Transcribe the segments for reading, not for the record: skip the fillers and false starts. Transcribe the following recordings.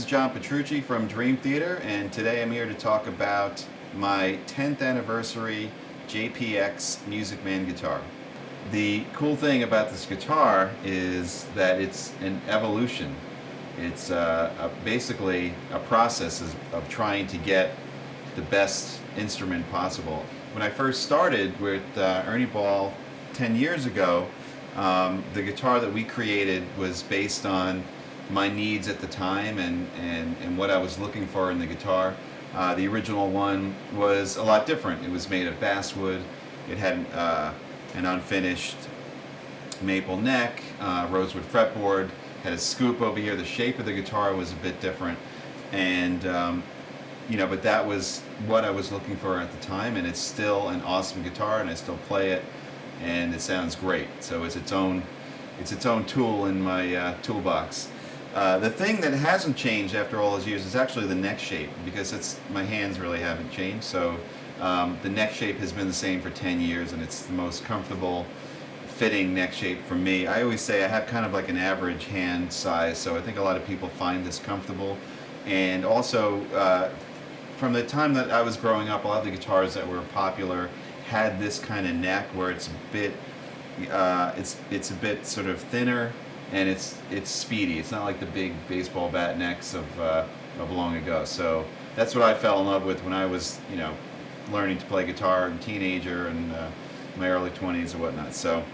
is John Petrucci from Dream Theater, and today I'm here to talk about my 10th anniversary JPX Music Man guitar. The cool thing about this guitar is that it's an evolution. It's basically a process of trying to get the best instrument possible. When I first started with Ernie Ball 10 years ago, the guitar that we created was based on my needs at the time and what I was looking for in the guitar. The original one was a lot different. It was made of basswood. It had an unfinished maple neck, rosewood fretboard, had a scoop over here. The shape of the guitar was a bit different, and but that was what I was looking for at the time, and it's still an awesome guitar, and I still play it, and it sounds great. So it's its own tool in my toolbox. The thing that hasn't changed after all those years is actually the neck shape, because my hands really haven't changed. So the neck shape has been the same for 10 years, and it's the most comfortable fitting neck shape for me. I always say I have kind of like an average hand size, so I think a lot of people find this comfortable. And also, from the time that I was growing up, a lot of the guitars that were popular had this kind of neck where it's a bit, it's a bit sort of thinner, and it's speedy. It's not like the big baseball bat necks of long ago. So that's what I fell in love with when I was, learning to play guitar and teenager and my early 20s or whatnot. So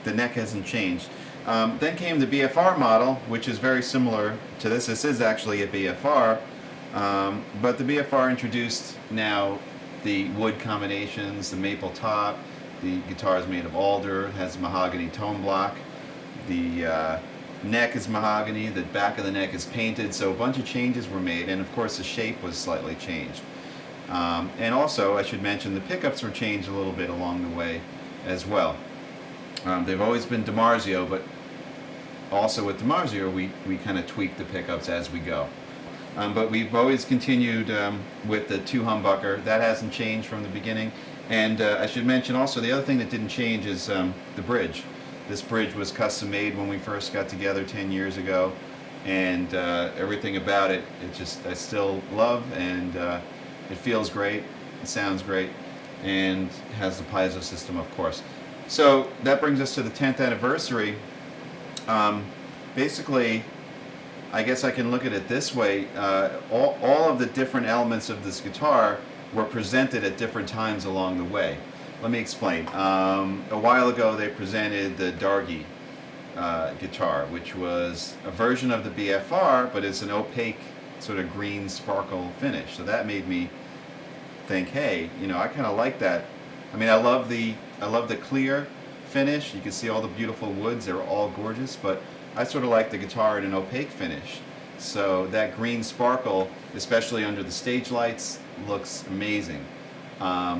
the neck hasn't changed. Then came the BFR model, which is very similar to this. This is actually a BFR, but the BFR introduced now the wood combinations, the maple top. The guitar is made of alder. It has mahogany tone block. The neck is mahogany, the back of the neck is painted, so a bunch of changes were made, and of course the shape was slightly changed. And also, I should mention, the pickups were changed a little bit along the way as well. They've always been Dimarzio, but also with Dimarzio we kind of tweak the pickups as we go. But we've always continued with the 2 humbucker. That hasn't changed from the beginning. And I should mention also, the other thing that didn't change is the bridge. This bridge was custom made when we first got together 10 years ago, and everything about it, I still love, and it feels great, it sounds great, and has the piezo system, of course. So that brings us to the 10th anniversary. Basically, I guess I can look at it this way. All of the different elements of this guitar were presented at different times along the way. Let me explain. A while ago they presented the Dargy guitar, which was a version of the BFR, but it's an opaque sort of green sparkle finish. So that made me think, hey, I kind of like that. I mean, I love the clear finish. You can see all the beautiful woods. They're all gorgeous, but I sort of like the guitar in an opaque finish. So that green sparkle, especially under the stage lights, looks amazing.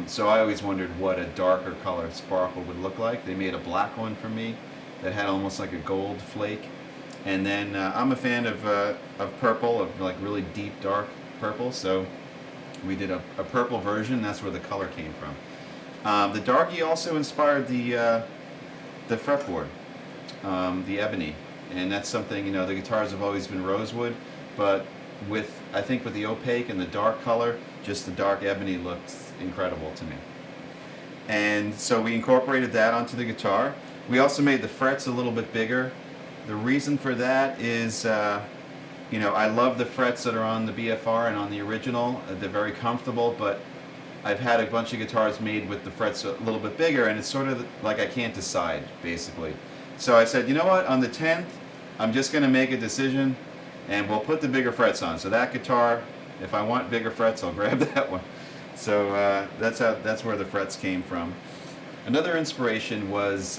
So I always wondered what a darker color sparkle would look like. They made a black one for me that had almost like a gold flake. And then I'm a fan of purple, of like really deep dark purple, so we did a purple version. That's where the color came from. The Dargy also inspired the fretboard, the ebony, and that's something, the guitars have always been rosewood, but I think with the opaque and the dark color, just the dark ebony looks incredible to me. And so we incorporated that onto the guitar. We also made the frets a little bit bigger. The reason for that is, I love the frets that are on the BFR and on the original. They're very comfortable, but I've had a bunch of guitars made with the frets a little bit bigger, and it's sort of like I can't decide, basically. So I said, you know what, on the 10th, I'm just going to make a decision, and we'll put the bigger frets on. So that guitar, if I want bigger frets, I'll grab that one. So that's where the frets came from. Another inspiration was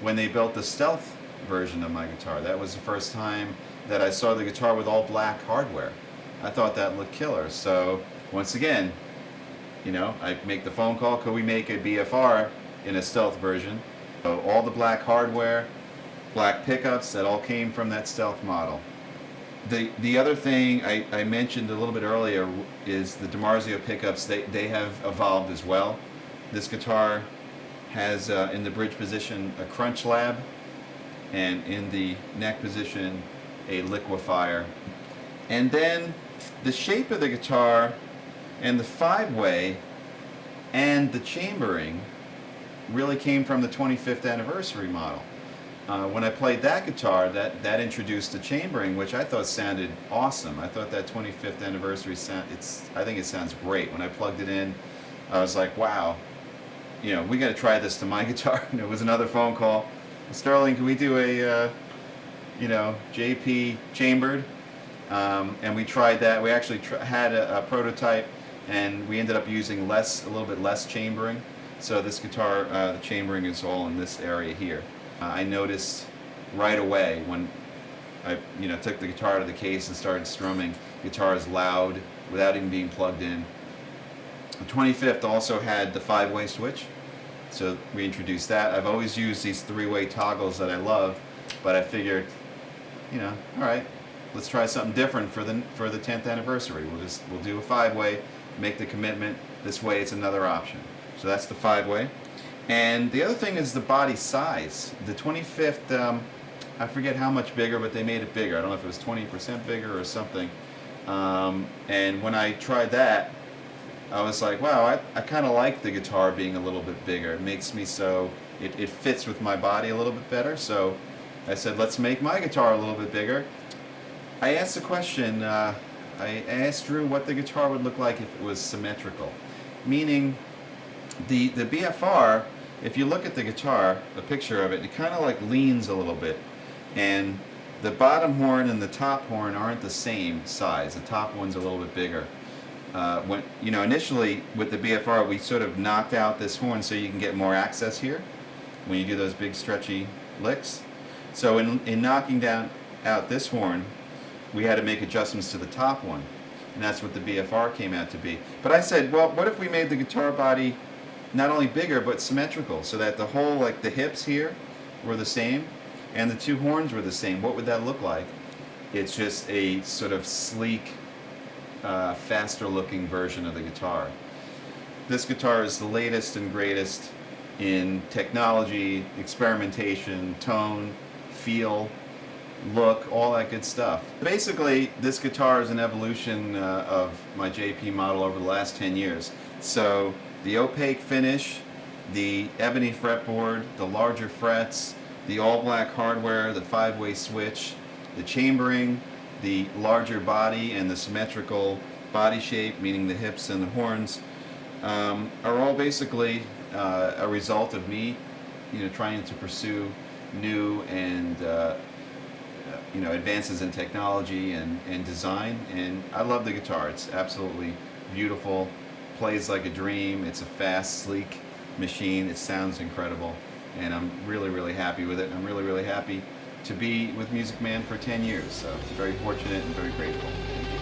when they built the Stealth version of my guitar. That was the first time that I saw the guitar with all black hardware. I thought that looked killer. So once again, I make the phone call, could we make a BFR in a Stealth version? So all the black hardware, black pickups, that all came from that Stealth model. The other thing I mentioned a little bit earlier is the Dimarzio Pickups. They have evolved as well. This guitar has in the bridge position a crunch lab, and in the neck position a liquefier. And then the shape of the guitar and the 5-way and the chambering really came from the 25th anniversary model. When I played that guitar, that introduced the chambering, which I thought sounded awesome. I thought that 25th anniversary sound, I think it sounds great. When I plugged it in, I was like, wow, you know, we got to try this to my guitar. And it was another phone call. Sterling, can we do a, you know, JP chambered? And we tried that. We actually had a prototype, and we ended up using a little bit less chambering. So this guitar, the chambering is all in this area here. I noticed right away when I, you know, took the guitar out of the case and started strumming, the guitar is loud without even being plugged in. The 25th also had the 5-way switch, so we introduced that. I've always used these 3-way toggles that I love, but I figured, you know, all right, let's try something different for the 10th anniversary. We'll do a 5-way, make the commitment. This way, it's another option. So that's the 5-way. And the other thing is the body size. The 25th, I forget how much bigger, but they made it bigger. I don't know if it was 20% bigger or something. And when I tried that, I was like, wow, I kind of like the guitar being a little bit bigger. It makes me so, it fits with my body a little bit better. So I said, let's make my guitar a little bit bigger. I asked the question, I asked Drew what the guitar would look like if it was symmetrical. Meaning, the BFR, if you look at the guitar, a picture of it, it kind of like leans a little bit. And the bottom horn and the top horn aren't the same size. The top one's a little bit bigger. When, you know, initially with the BFR, we sort of knocked out this horn so you can get more access here when you do those big stretchy licks. So in knocking out this horn, we had to make adjustments to the top one. And that's what the BFR came out to be. But I said, well, what if we made the guitar body not only bigger but symmetrical, so that the whole, like the hips here were the same and the two horns were the same? What would that look like? It's just a sort of sleek, faster looking version of the guitar. This guitar is the latest and greatest in technology, experimentation, tone, feel, look, all that good stuff. Basically, this guitar is an evolution of my JP model over the last 10 years. So the opaque finish, the ebony fretboard, the larger frets, the all-black hardware, the 5-way switch, the chambering, the larger body and the symmetrical body shape, meaning the hips and the horns, are all basically a result of me, you know, trying to pursue new and you know, advances in technology and design. And I love the guitar. It's absolutely beautiful. Plays like a dream. It's a fast, sleek machine. It sounds incredible, and I'm really, really happy with it. I'm really, really happy to be with Music Man for 10 years. So very fortunate and very grateful. Thank you.